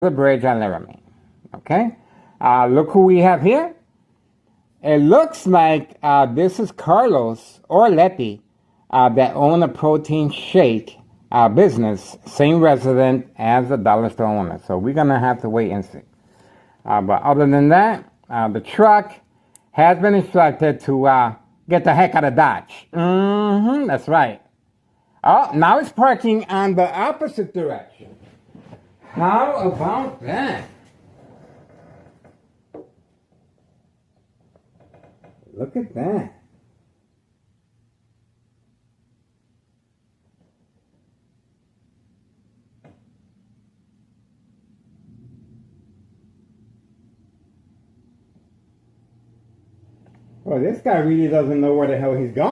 the bridge on Laramie. Okay? Look who we have here. It looks like this is Carlos or Letty that own a protein shake business, same resident as the dollar store owner. So we're going to have to wait and see. But other than that, the truck has been instructed to get the heck out of Dodge. That's right. Oh, now it's parking on the opposite direction. How about that? Look at that. Well, this guy really doesn't know where the hell he's going.